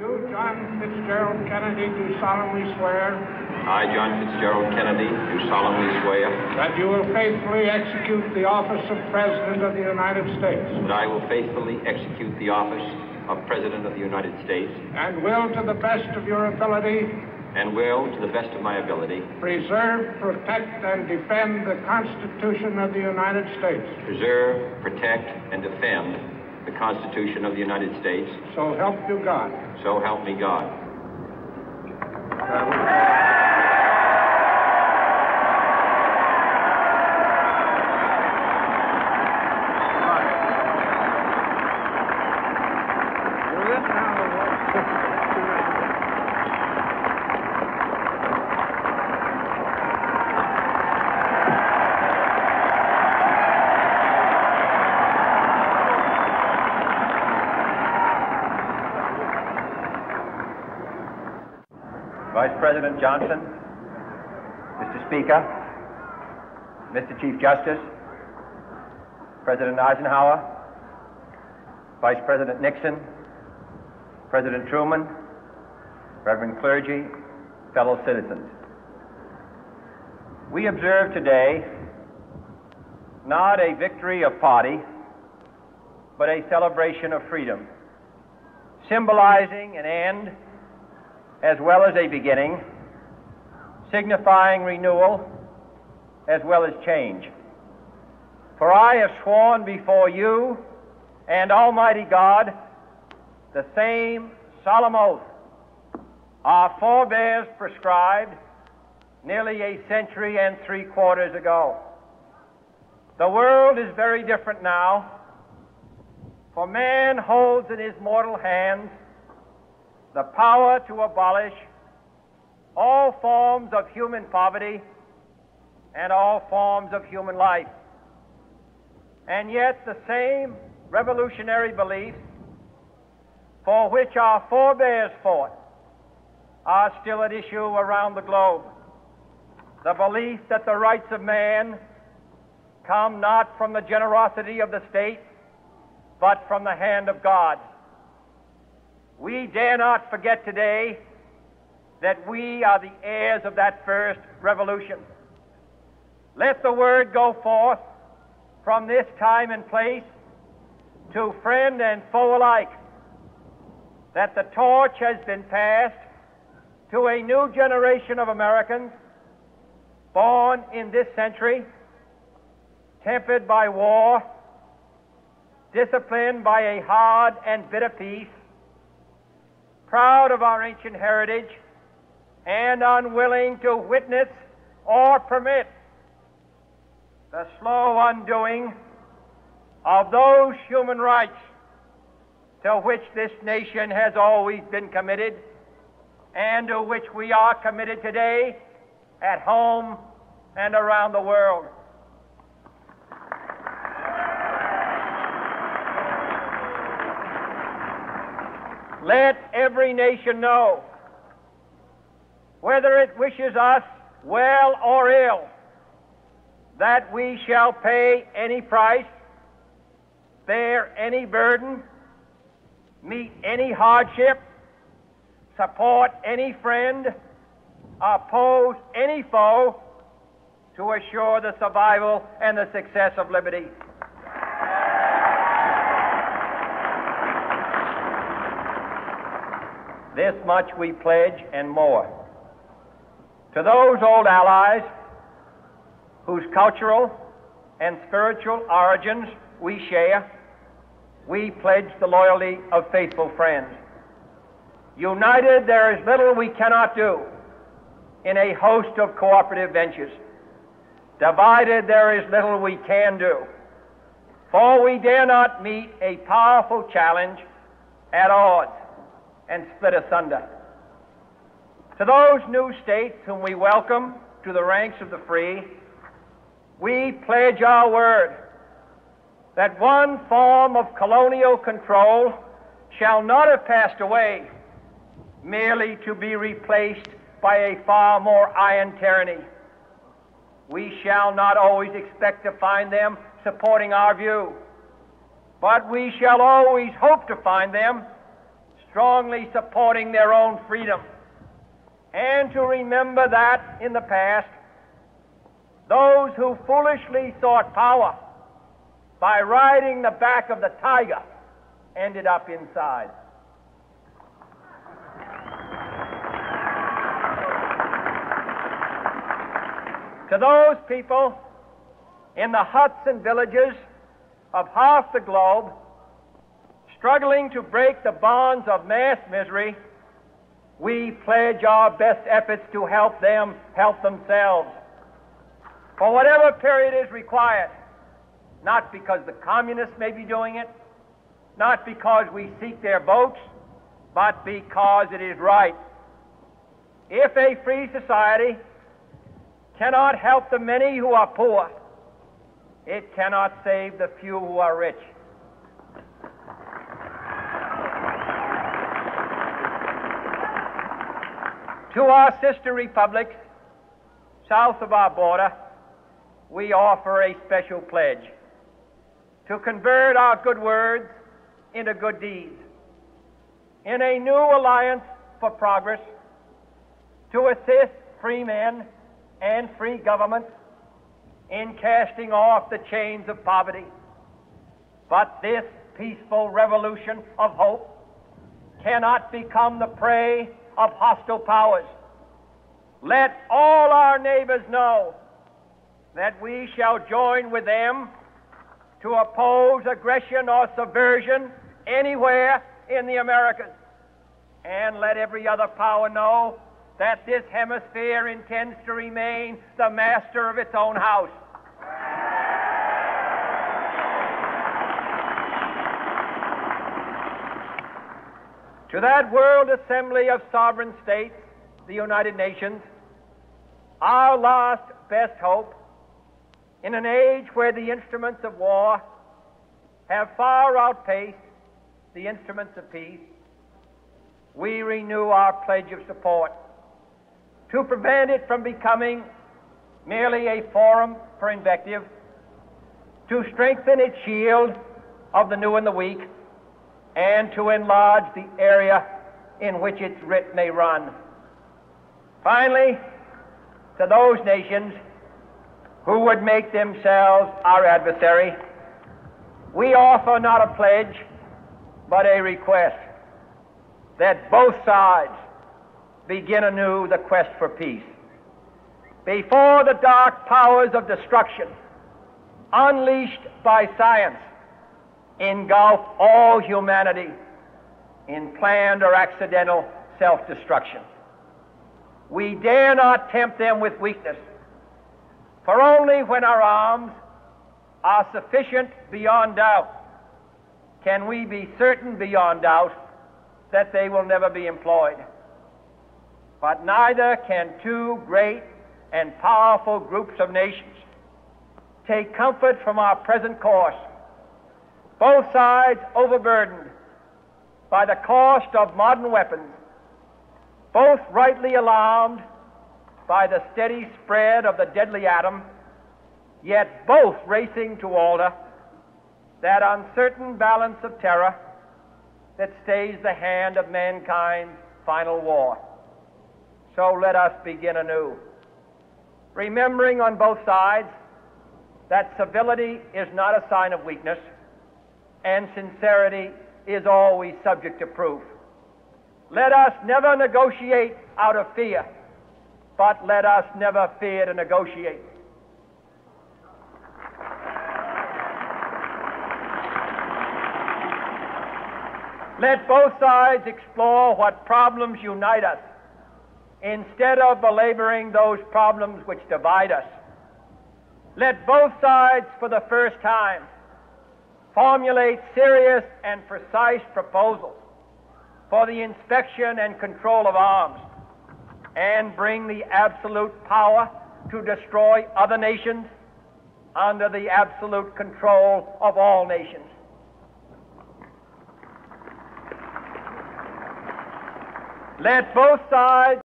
You, John Fitzgerald Kennedy, do solemnly swear. I, John Fitzgerald Kennedy, do solemnly swear. That you will faithfully execute the office of President of the United States. That I will faithfully execute the office of President of the United States. And will, to the best of your ability. And will, to the best of my ability. Preserve, protect, and defend the Constitution of the United States. Preserve, protect, and defend the Constitution of the United States. So help you God. So help me God. Vice President Johnson, Mr. Speaker, Mr. Chief Justice, President Eisenhower, Vice President Nixon, President Truman, Reverend clergy, fellow citizens. We observe today not a victory of party, but a celebration of freedom, symbolizing an end as well as a beginning, signifying renewal as well as change. For I have sworn before you and Almighty God the same solemn oath our forebears prescribed nearly a century and 3/4 ago. The world is very different now, for man holds in his mortal hands the power to abolish all forms of human poverty and all forms of human life. And yet the same revolutionary beliefs for which our forebears fought are still at issue around the globe. The belief that the rights of man come not from the generosity of the state, but from the hand of God. We dare not forget today that we are the heirs of that first revolution. Let the word go forth from this time and place to friend and foe alike that the torch has been passed to a new generation of Americans born in this century, tempered by war, disciplined by a hard and bitter peace, proud of our ancient heritage, and unwilling to witness or permit the slow undoing of those human rights to which this nation has always been committed and to which we are committed today at home and around the world. Let every nation know, whether it wishes us well or ill, that we shall pay any price, bear any burden, meet any hardship, support any friend, oppose any foe to assure the survival and the success of liberty. This much we pledge and more. To those old allies whose cultural and spiritual origins we share, we pledge the loyalty of faithful friends. United, there is little we cannot do in a host of cooperative ventures. Divided, there is little we can do, for we dare not meet a powerful challenge at odds and split asunder. To those new states whom we welcome to the ranks of the free, we pledge our word that one form of colonial control shall not have passed away merely to be replaced by a far more iron tyranny. We shall not always expect to find them supporting our view, but we shall always hope to find them strongly supporting their own freedom, and to remember that in the past, those who foolishly sought power by riding the back of the tiger ended up inside. To those people in the huts and villages of half the globe struggling to break the bonds of mass misery, we pledge our best efforts to help them help themselves for whatever period is required, not because the communists may be doing it, not because we seek their votes, but because it is right. If a free society cannot help the many who are poor, it cannot save the few who are rich. To our sister republics south of our border, we offer a special pledge to convert our good words into good deeds, in a new alliance for progress, to assist free men and free governments in casting off the chains of poverty. But this peaceful revolution of hope cannot become the prey of hostile powers. Let all our neighbors know that we shall join with them to oppose aggression or subversion anywhere in the Americas. And let every other power know that this hemisphere intends to remain the master of its own house. To that World Assembly of Sovereign States, the United Nations, our last best hope, in an age where the instruments of war have far outpaced the instruments of peace, we renew our pledge of support to prevent it from becoming merely a forum for invective, to strengthen its shield of the new and the weak, and to enlarge the area in which its writ may run. Finally, to those nations who would make themselves our adversary, we offer not a pledge, but a request that both sides begin anew the quest for peace. Before the dark powers of destruction, unleashed by science, engulf all humanity in planned or accidental self-destruction, we dare not tempt them with weakness, for only when our arms are sufficient beyond doubt can we be certain beyond doubt that they will never be employed. But neither can two great and powerful groups of nations take comfort from our present course, both sides overburdened by the cost of modern weapons, both rightly alarmed by the steady spread of the deadly atom, yet both racing to alter that uncertain balance of terror that stays the hand of mankind's final war. So let us begin anew, remembering on both sides that civility is not a sign of weakness, and sincerity is always subject to proof. Let us never negotiate out of fear, but let us never fear to negotiate. Let both sides explore what problems unite us, instead of belaboring those problems which divide us. Let both sides, for the first time, formulate serious and precise proposals for the inspection and control of arms, and bring the absolute power to destroy other nations under the absolute control of all nations. Let both sides